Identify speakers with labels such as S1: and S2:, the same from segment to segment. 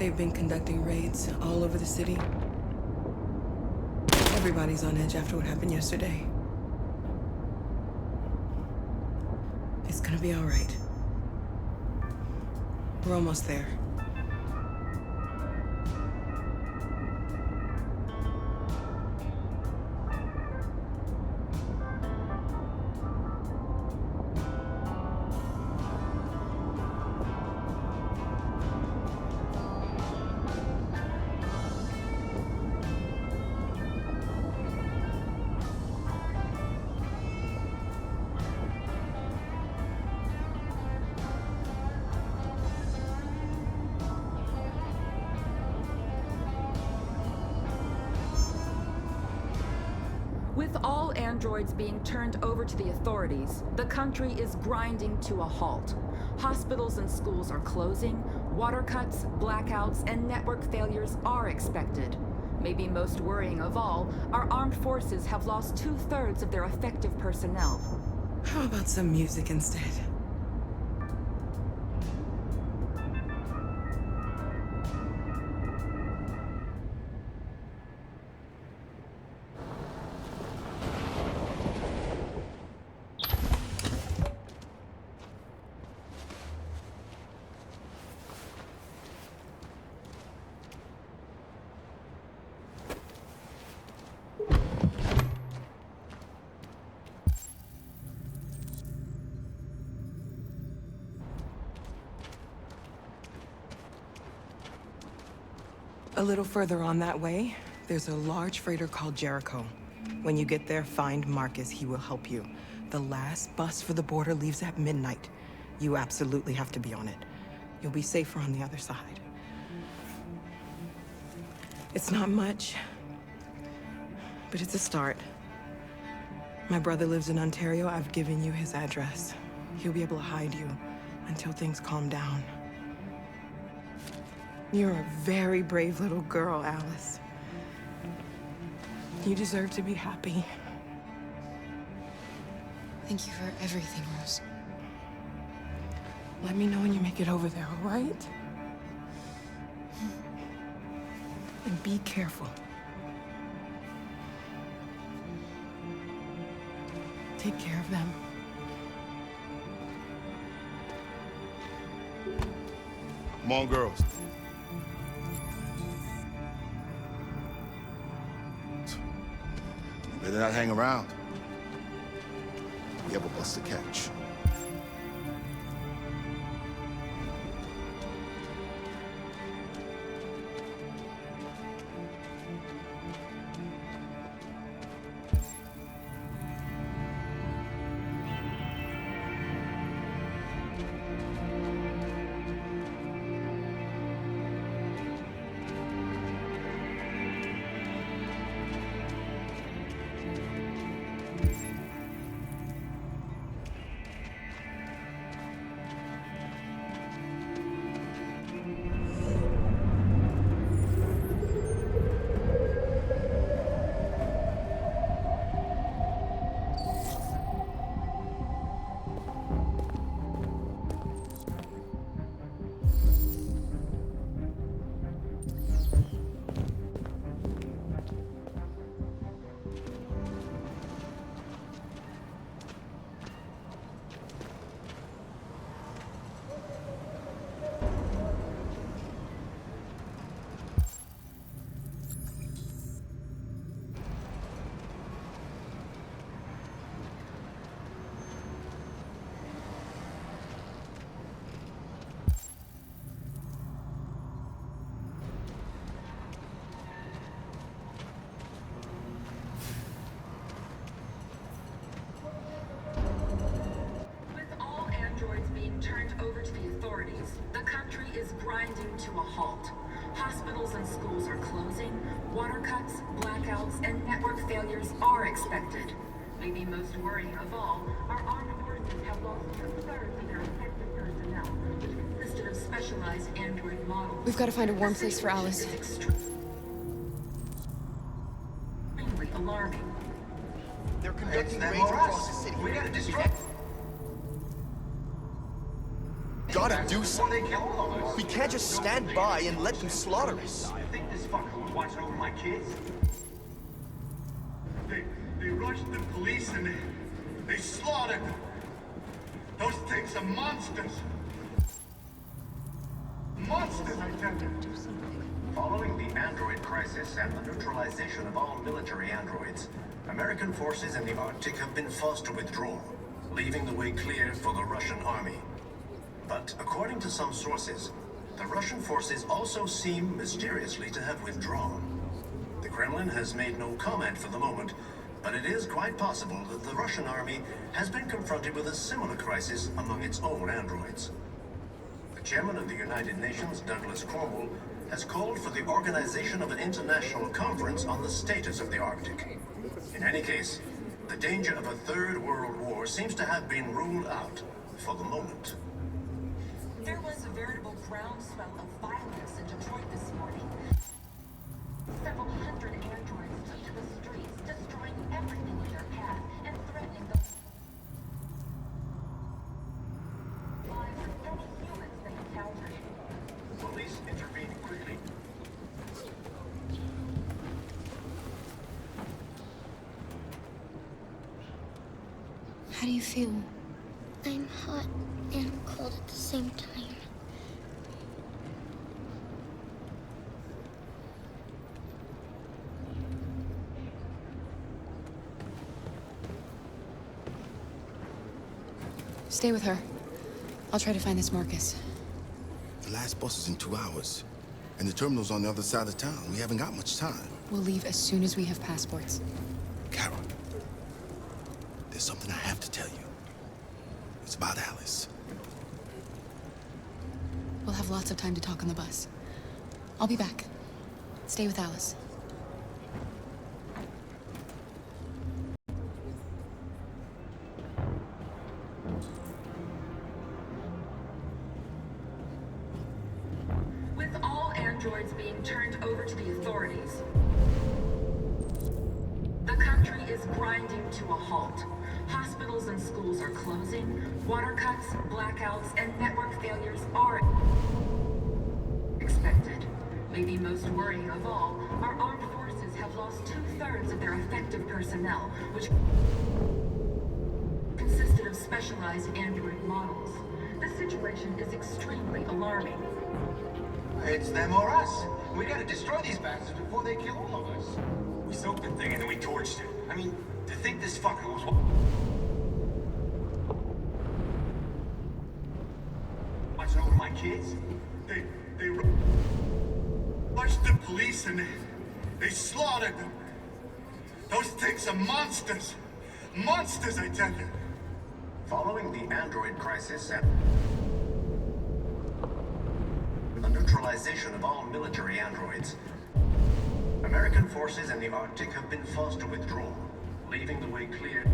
S1: They've been conducting raids all over the city. Everybody's on edge after what happened yesterday. It's gonna be all right. We're almost there.
S2: With all androids being turned over to the authorities, the country is grinding to a halt. Hospitals and schools are closing, water cuts, blackouts, and network failures are expected. Maybe most worrying of all, our armed forces have lost 2/3 of their effective personnel.
S1: How about some music instead? A little further on that way, there's a large freighter called Jericho. When you get there, find Marcus. He will help you. The last bus for the border leaves at midnight. You absolutely have to be on it. You'll be safer on the other side. It's not much, but it's a start. My brother lives in Ontario. I've given you his address. He'll be able to hide you until things calm down. You're a very brave little girl, Alice. You deserve to be happy.
S3: Thank you for everything, Rose.
S1: Let me know when you make it over there, all right? And be careful. Take care of them.
S4: Come on, girls. You better not hang around. We have a bus to catch.
S2: Turned over to the authorities, the country is grinding to a halt. Hospitals and schools are closing, water cuts, blackouts, and network failures are expected. Maybe most worrying of all, our armed forces have lost 2/3 of their effective personnel, which consisted of specialized android models.
S3: We've got to find a warm place for Alice.
S2: It's extremely alarming.
S5: They're conducting raids across the city.
S6: We gotta destroy.
S4: gotta do
S5: before they
S4: something.
S5: kill all of us.
S4: We can't just stand by and let them slaughter us.
S5: I think this fucker was watching over my kids.
S6: They rushed the police and they slaughtered them. Those things are monsters. Monsters, I tell you.
S5: Following the android crisis and the neutralization of all military androids, American forces in the Arctic have been forced to withdraw, leaving the way clear for the Russian army. But according to some sources, the Russian forces also seem mysteriously to have withdrawn. The Kremlin has made no comment for the moment, but it is quite possible that the Russian army has been confronted with a similar crisis among its own androids. The chairman of the United Nations, Douglas Cornwall, has called for the organization of an international conference on the status of the Arctic. In any case, the danger of a third world war seems to have been ruled out for the moment.
S2: There was a veritable groundswell of violence in Detroit this morning. Several hundred androids took to the streets, destroying everything in their path and threatening the lives of any humans they encountered.
S5: Police intervened quickly.
S3: How do you feel?
S7: I'm hot and cold at the same time.
S3: Stay with her. I'll try to find this Marcus.
S4: The last bus is in 2 hours. And the terminal's on the other side of town. We haven't got much time.
S3: We'll leave as soon as we have passports.
S4: Carol, there's something I have to tell you. It's about Alice.
S3: We'll have lots of time to talk on the bus. I'll be back. Stay with Alice.
S2: With all androids being turned over to the authorities, the country is grinding to a halt. Hospitals and schools are closing, water cuts, blackouts, and network failures are expected. Maybe most worrying of all, our armed forces have lost 2/3 of their effective personnel, which consisted of specialized android models. The situation is extremely alarming.
S5: It's them or us. We gotta destroy these bastards before they kill all of us. We soaked the thing and then we torched it. I mean, to think this fucker was watching over my kids?
S6: They rushed the police and they slaughtered them. Those things are monsters. Monsters, I tell you.
S5: Following the android crisis and the neutralization of all military androids, American forces in the Arctic have been forced to withdraw, leaving the way clear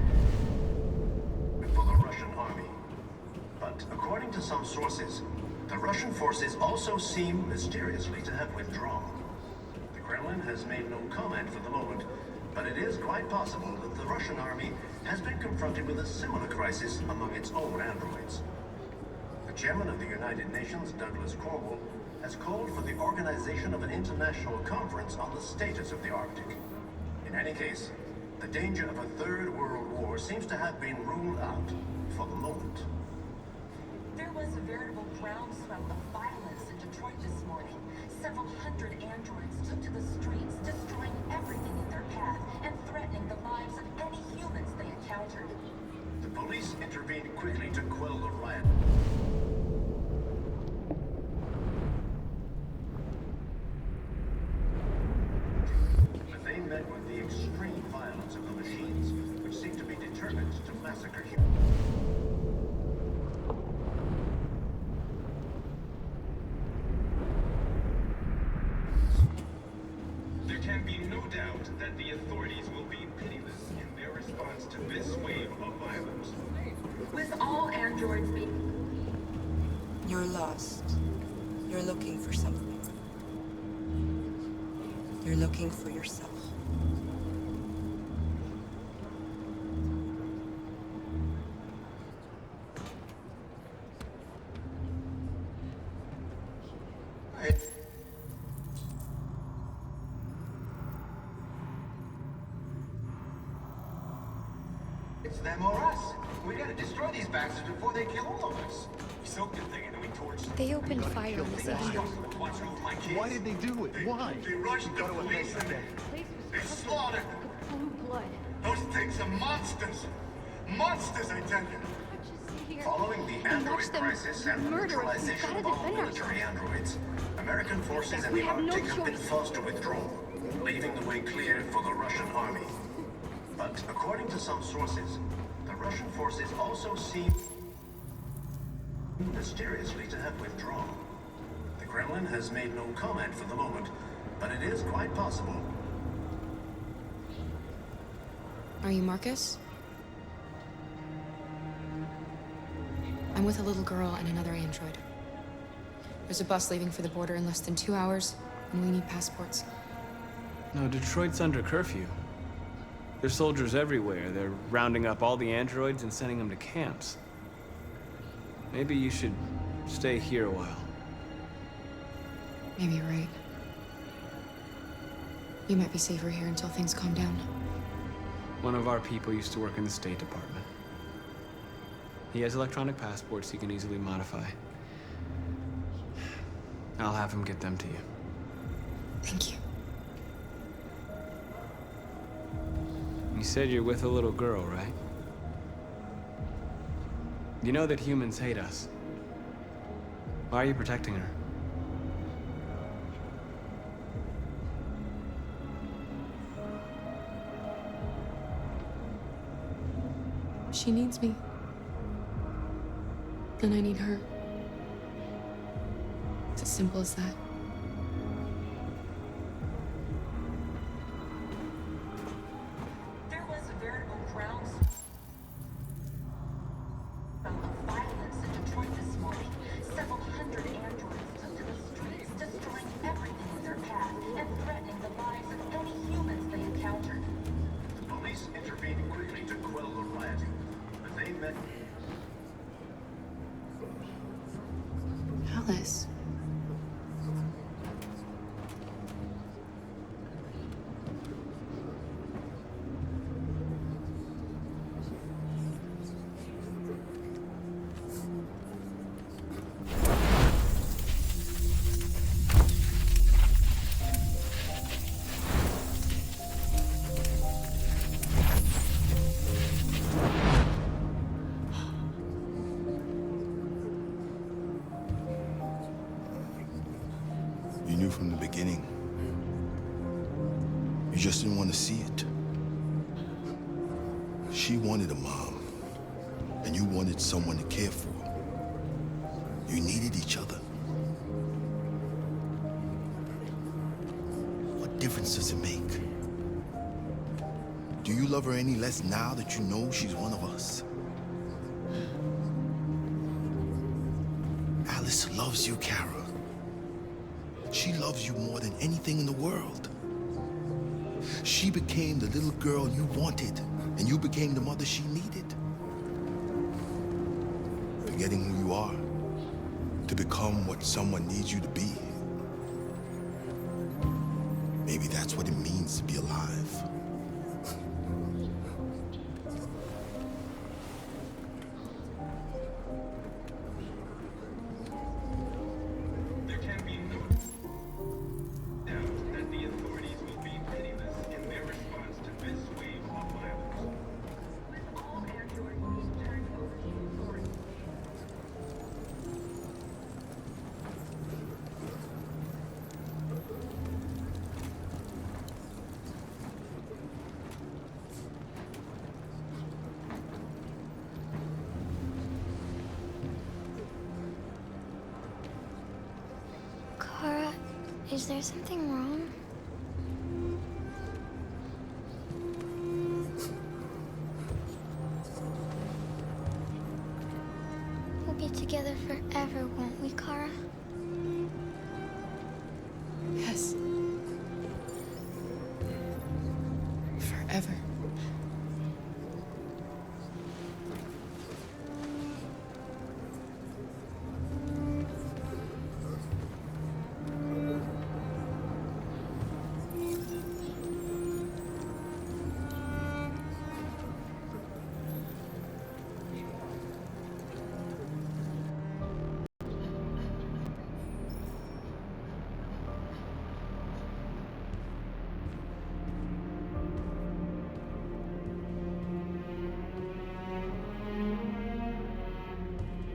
S5: for the Russian army. But according to some sources, the Russian forces also seem mysteriously to have withdrawn. The Kremlin has made no comment for the moment, but it is quite possible that the Russian army has been confronted with a similar crisis among its own androids. The chairman of the United Nations, Douglas Cornwall, has called for the organization of an international conference on the status of the Arctic. In any case, the danger of a third world war seems to have been ruled out for the moment.
S2: There was a veritable groundswell of violence in Detroit this morning. Several hundred androids took to the streets, destroying everything in their path and threatening the lives of any humans they encountered.
S5: The police intervened quickly to quell the riot. But they met with the extreme violence of the machines, which seemed to be determined to massacre humans.
S8: There can be no doubt that the authorities will be pitiless in their response to this wave of violence.
S2: With all androids being
S9: You're lost. You're looking for something. You're looking for yourself.
S5: It's them or us. We gotta destroy these bastards before they kill all of us.
S8: We soaked the thing and then we torched it.
S7: They opened fire on the city.
S8: Watching over my kids.
S4: Why did they do it? Why?
S6: They rushed the police and they slaughtered them. Those things are monsters. Monsters, I tell you.
S5: Following the android crisis and the neutralization of all military androids, American forces in the Arctic have been forced to withdraw, leaving the way clear for the Russian army. But according to some sources, the Russian forces also seem mysteriously to have withdrawn. The Kremlin has made no comment for the moment, but it is quite possible.
S3: Are you Marcus? I'm with a little girl and another android. There's a bus leaving for the border in less than 2 hours, and we need passports.
S10: No, Detroit's under curfew. There's soldiers everywhere. They're rounding up all the androids and sending them to camps. Maybe you should stay here a while.
S3: Maybe you're right. You might be safer here until things calm down.
S10: One of our people used to work in the State Department. He has electronic passports he can easily modify. I'll have him get them to you.
S3: Thank you.
S10: You said you're with a little girl, right? You know that humans hate us. Why are you protecting her?
S3: She needs me. And I need her. It's as simple as that.
S2: There was a veritable groundswell of violence in Detroit this morning. Several hundred androids took to the streets, destroying everything in their path and threatening the lives of any humans they encountered.
S5: The police intervened quickly to quell the rioting, but they met
S3: Alice.
S4: You knew from the beginning. You just didn't want to see it. She wanted a mom, and you wanted someone to care for. You needed each other. What difference does it make? Do you love her any less now that you know she's one of us? Alice loves you, Kara. She loves you more than anything in the world. She became the little girl you wanted, and you became the mother she needed. Forgetting who you are to become what someone needs you to be. Maybe that's what it means to be alive.
S8: There can be no doubt that the authorities will be pitiless in their response to this wave of violence.
S2: With all androids being turned over to authorities,
S7: Kara, is there something wrong? We'll be together forever, won't we, Kara?
S3: Yes. Forever.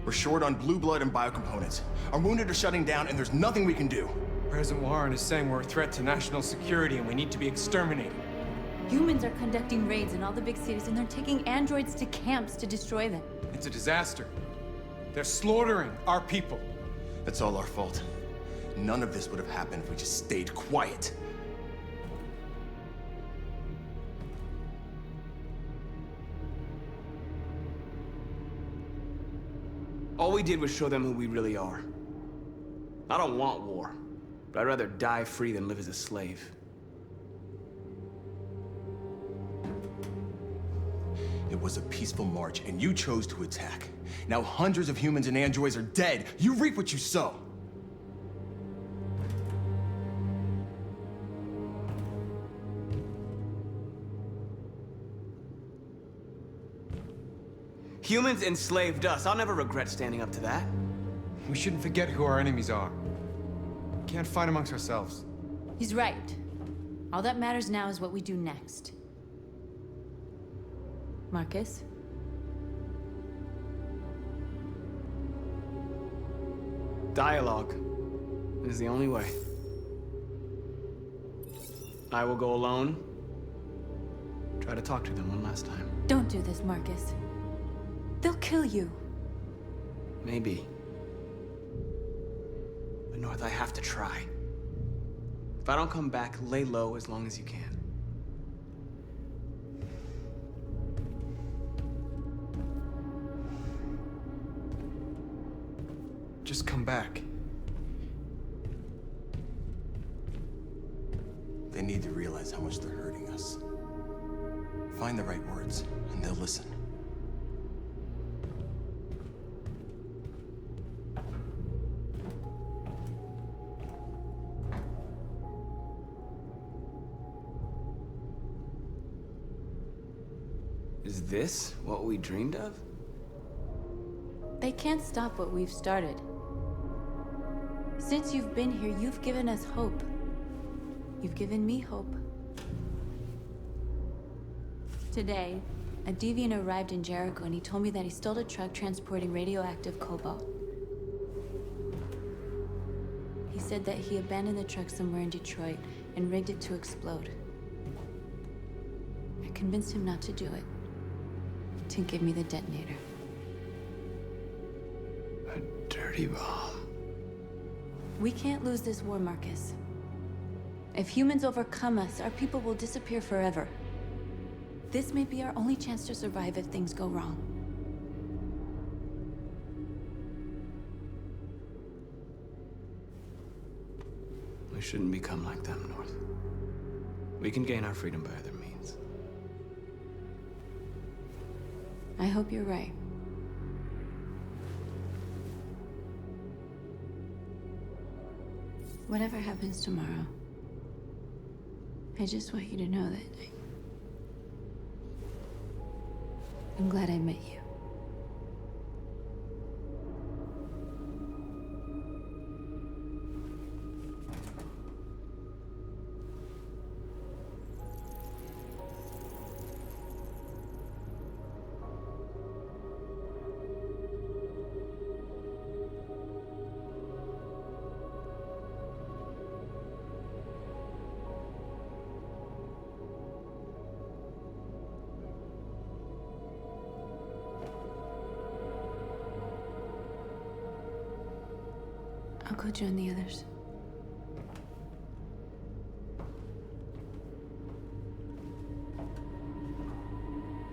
S11: We're short on blue blood and biocomponents. Our wounded are shutting down, and there's nothing we can do.
S12: President Warren is saying we're a threat to national security and we need to be exterminated.
S13: Humans are conducting raids in all the big cities, and they're taking androids to camps to destroy them.
S12: It's a disaster. They're slaughtering our people.
S11: That's all our fault. None of this would have happened if we just stayed quiet.
S10: All we did was show them who we really are. I don't want war, but I'd rather die free than live as a slave.
S11: It was a peaceful march, and you chose to attack. Now hundreds of humans and androids are dead. You reap what you sow.
S10: Humans enslaved us. I'll never regret standing up to that.
S12: We shouldn't forget who our enemies are. We can't fight amongst ourselves.
S13: He's right. All that matters now is what we do next. Marcus?
S10: Dialogue is the only way. I will go alone. Try to talk to them one last time.
S13: Don't do this, Marcus. They'll kill you.
S10: Maybe. But North, I have to try. If I don't come back, lay low as long as you can.
S12: Just come back.
S11: They need to realize how much they're hurting us. Find the right words, and they'll listen.
S10: Is this what we dreamed of?
S13: They can't stop what we've started. Since you've been here, you've given us hope. You've given me hope. Today, a deviant arrived in Jericho and he told me that he stole a truck transporting radioactive cobalt. He said that he abandoned the truck somewhere in Detroit and rigged it to explode. I convinced him not to do it, to give me the detonator.
S10: A dirty ball.
S13: We can't lose this war, Marcus. If humans overcome us, our people will disappear forever. This may be our only chance to survive if things go wrong.
S10: We shouldn't become like them, North. We can gain our freedom by other means.
S13: I hope you're right. Whatever happens tomorrow, I just want you to know that I'm glad I met you. I'll go join the others.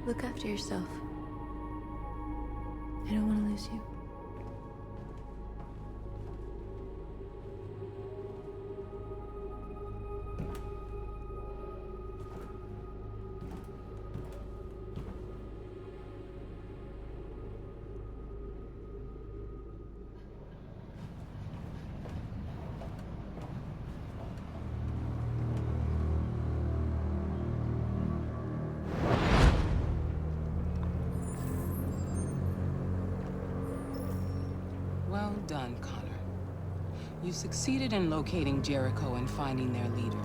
S13: Look after yourself. I don't want to lose you.
S1: Well done, Connor. You succeeded in locating Jericho and finding their leader.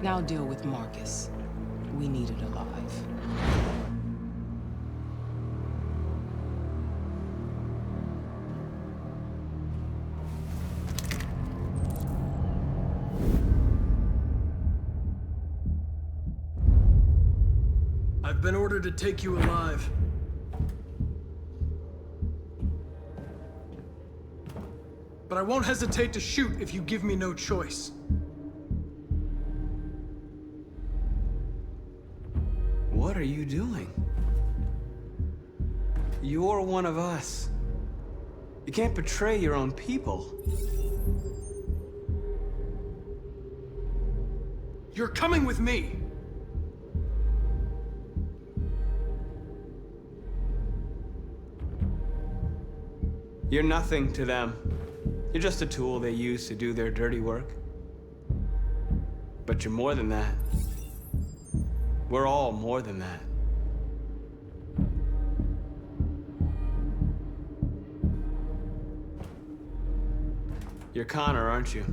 S1: Now deal with Marcus. We need it alive.
S14: I've been ordered to take you alive. But I won't hesitate to shoot if you give me no choice.
S10: What are you doing? You're one of us. You can't betray your own people.
S14: You're coming with me!
S10: You're nothing to them. You're just a tool they use to do their dirty work. But you're more than that. We're all more than that. You're Connor, aren't you?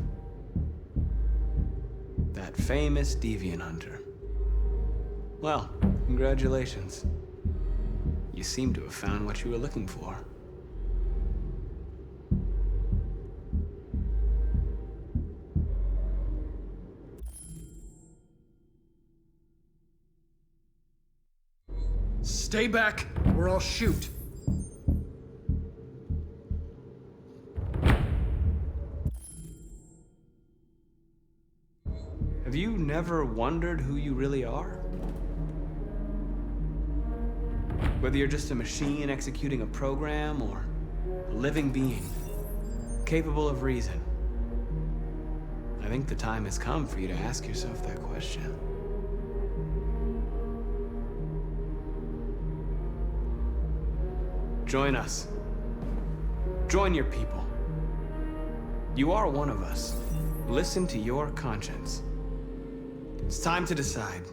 S10: That famous deviant hunter. Well, congratulations. You seem to have found what you were looking for.
S14: Stay back, or I'll shoot.
S10: Have you never wondered who you really are? Whether you're just a machine executing a program or a living being, capable of reason. I think the time has come for you to ask yourself that question. Join us. Join your people. You are one of us. Listen to your conscience. It's time to decide.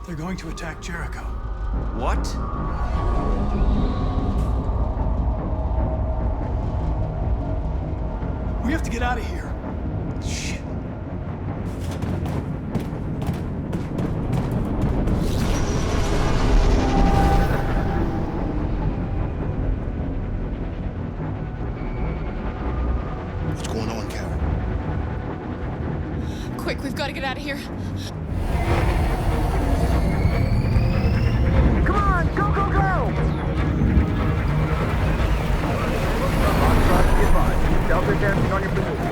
S14: They're going to attack Jericho.
S10: What?
S14: We have to get out of here.
S10: Shit.
S4: What's going on, Carol?
S3: Quick, we've got to get out of here.
S15: Come on, go, go, go! On track, get by. Delta dancing on your position.